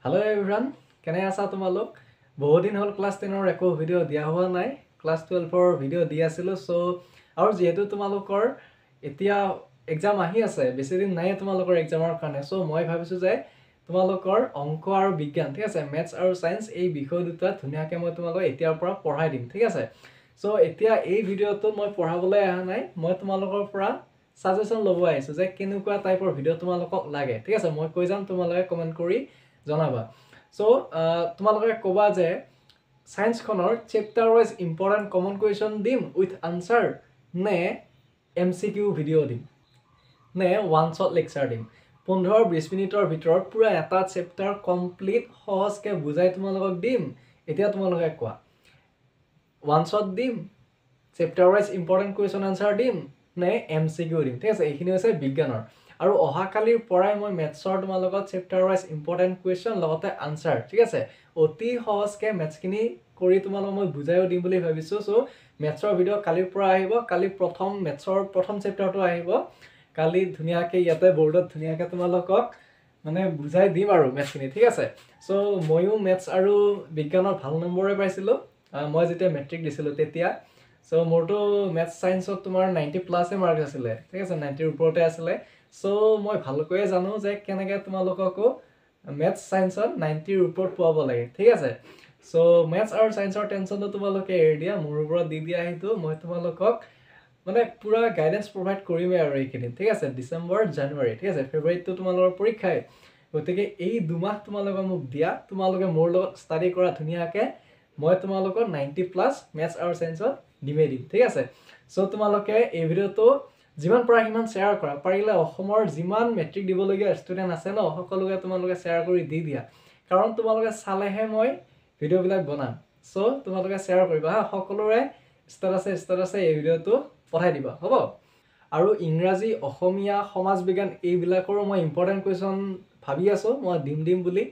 Hello everyone, কেনে আছা তোমালোক? বহুত দিন হল ক্লাস 10 ৰ একো ভিডিও দিয়া হোৱা নাই। ক্লাস 12 ৰ ভিডিও দি আছিলো সো আৰু যেহেতু তোমালোকৰ এতিয়া এক্সাম আহি আছে, বেছি দিন নাই তোমালোকৰ এক্সামৰ কাৰণে। সো মই ভাবিছো যে তোমালোকৰ অংক আৰু বিজ্ঞান, ঠিক আছে, ম্যাথছ আৰু সায়েন্স এই বিষয় দুটা ধুনিয়াকে মই তোমালোকক এতিয়াৰ পৰা পঢ়াই দিম, ঠিক আছে। সো এতিয়া এই ভিডিওটো মই পঢ়াবলৈ আহা নাই, মই তোমালোকৰ পৰা সাজেশন ল'ব আহিছো যে কেনেকুৱা টাইপৰ ভিডিও তোমালোকক লাগে, ঠিক আছে। মই কৈ যাম, তোমালোকে কমেন্ট কৰি জনাবা। সো তোমালোকে কবা যে সায়েন্স খনৰ chapter wise important common question দিম উইথ আনসাৰ নে এমসিকিউ ভিডিও দিম নে ওয়ান শট লেকচাৰ দিম। 15-20 মিনিটৰ ভিতৰত পুৰা এটা চেপ্টাৰ কমপ্লিট সহজকে বুজাই তোমালোকক দিম। এতিয়া তোমালোকে কোৱা, ওয়ান শট দিম, chapter wise important question answer দিম নে এমসিকিউ দিম, ঠিক আছে। এইখিনি হৈছে বিজ্ঞানৰ। আৰু অহা কালিৰ পৰাই মই ম্যাথছৰ তোমালোকক চেপ্টাৰ ওয়াইজ ইম্পৰ্টেন্ট কুৱেশ্যন লগতে আনসাৰ, ঠিক আছে, অতি সহজকে ম্যাথছখিনি কৰি তোমালোকক মই বুজাইও দিম বুলি ভাবিছো। সো ম্যাথছৰ ভিডিও কালিৰ পৰা আহিব। কালি প্ৰথম ম্যাথছৰ প্ৰথম চেপ্টাৰটো আহিব। কালি ধুনিয়াকে ইয়াতে বোৰ্ডত ধুনিয়াকে তোমালোকক মানে বুজাই দিম আৰু ম্যাথছখিনি, ঠিক আছে। সো ময়ো ম্যাথছ আৰু বিজ্ঞানৰ ভাল নম্বৰে পাইছিলো মই যেতিয়া মেট্ৰিক দিছিলো তেতিয়া। সো মোৰটো ম্যাথছ সায়েন্সত তোমাৰ 90+ মাৰ্ক আছিলে, ঠিক আছে, 90ৰ ওপৰতে আছিলে। সো মই ভালকৈ জানো যে কেনেকৈ তোমালোককো ম্যাথছ সায়েন্সত 90ৰ ওপৰত পোৱাব লাগে, ঠিক আছে। সো ম্যাথছ আৰু সায়েন্সৰ টেনচনটো তোমালোকে এৰি দিয়া, মোৰ ওপৰত দি দিয়া। হেতু মই তোমালোকক মানে পুৰা গাইডেন্স প্ৰভাইড কৰিমে আৰু এইখিনি, ঠিক আছে। ডিসেম্বৰ জানুৱাৰী, ঠিক আছে, ফেব্ৰুৱাৰীটো তোমালোকৰ পৰীক্ষাই, গতিকে এই দুমাহ তোমালোকে মোক দিয়া, তোমালোকে মোৰ লগত ষ্টাডি কৰা ধুনিয়াকে। মই তোমালোকক 90+ ম্যাথছ আৰু সায়েন্সত দিমে দিম, ঠিক আছে। সো তোমালোকে এই ভিডিওটো যিমান পৰা সিমান শ্বেয়াৰ কৰা, পাৰিলে অসমৰ যিমান মেট্ৰিক দিবলগীয়া ষ্টুডেন্ট আছে ন, সকলোকে তোমালোকে শ্বেয়াৰ কৰি দি দিয়া, কাৰণ তোমালোকে চালেহে মই ভিডিওবিলাক বনাম। সো তোমালোকে শ্বেয়াৰ কৰিবা হা, সকলোৰে ষ্টেটাছে এই ভিডিওটো পঠাই দিবা, হ'ব। আৰু ইংৰাজী, অসমীয়া, সমাজ বিজ্ঞান এইবিলাকৰো মই ইম্পৰ্টেন্ট কুৱেশ্যন ভাবি আছো মই দিম বুলি।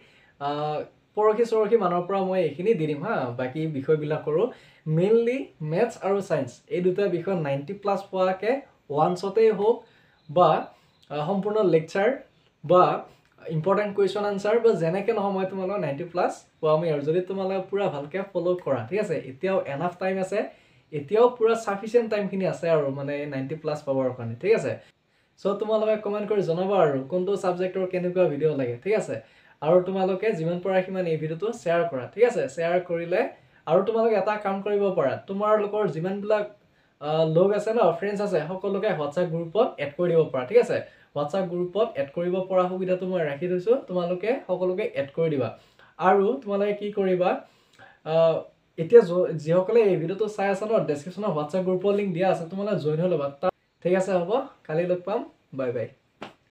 পৰখি মানৰ পৰা মই এইখিনি দি দিম হা। বাকি বিষয়বিলাকৰো মেইনলি ম্যাথছ আৰু সায়েন্স এই দুটা বিষয় 90+ পোৱাকে ওয়ান শটেই হোক বা সম্পূৰ্ণ লেকচাৰ বা ইম্পৰ্টেন্ট কুৱেশ্যন আনসাৰ বা যেনেকে নহয় মই তোমালোকক 90+ পোৱামেই আৰু যদি তোমালোকে পুৰা ভালকে ফলো কৰা, ঠিক আছে। এতিয়াও এনাফ টাইম আছে, এতিয়াও পুৰা সাফিচিয়েন্ট টাইমখিনি আছে আৰু মানে 90+ পাবৰ কাৰণে, ঠিক আছে। সো তোমালোকে কমেন্ট কৰি জনাবা আৰু কোনটো সাবজেক্টৰ কেনেকুৱা ভিডিও লাগে, ঠিক আছে। আৰু তোমালোকে যিমান পৰা সিমান এই ভিডিওটো শ্বেয়াৰ কৰা, ঠিক আছে। শ্বেয়াৰ কৰিলে আৰু তোমালোকে এটা কাম কৰিব পাৰা, তোমালোকৰ যিমানবিলাক লোক আছে ন, ফ্ৰেণ্ডছ আছে, সকলোকে হোৱাটছআপ গ্ৰুপত এড কৰি দিব পাৰা, ঠিক আছে। হোৱাটছআপ গ্ৰুপত এড কৰিব পৰা সুবিধাটো মই ৰাখি থৈছো, তোমালোকে সকলোকে এড কৰি দিবা। আৰু তোমালোকে কি কৰিবা, এতিয়া যিসকলে এই ভিডিওটো চাই আছে ন, ডেসক্ৰিপচনত হোৱাটছআপ গ্ৰুপৰ লিংক দিয়া আছে, তোমালোকে জয়েন হৈ ল'বা, ঠিক আছে। হ'ব, কালি লগ পাম, বাই বাই।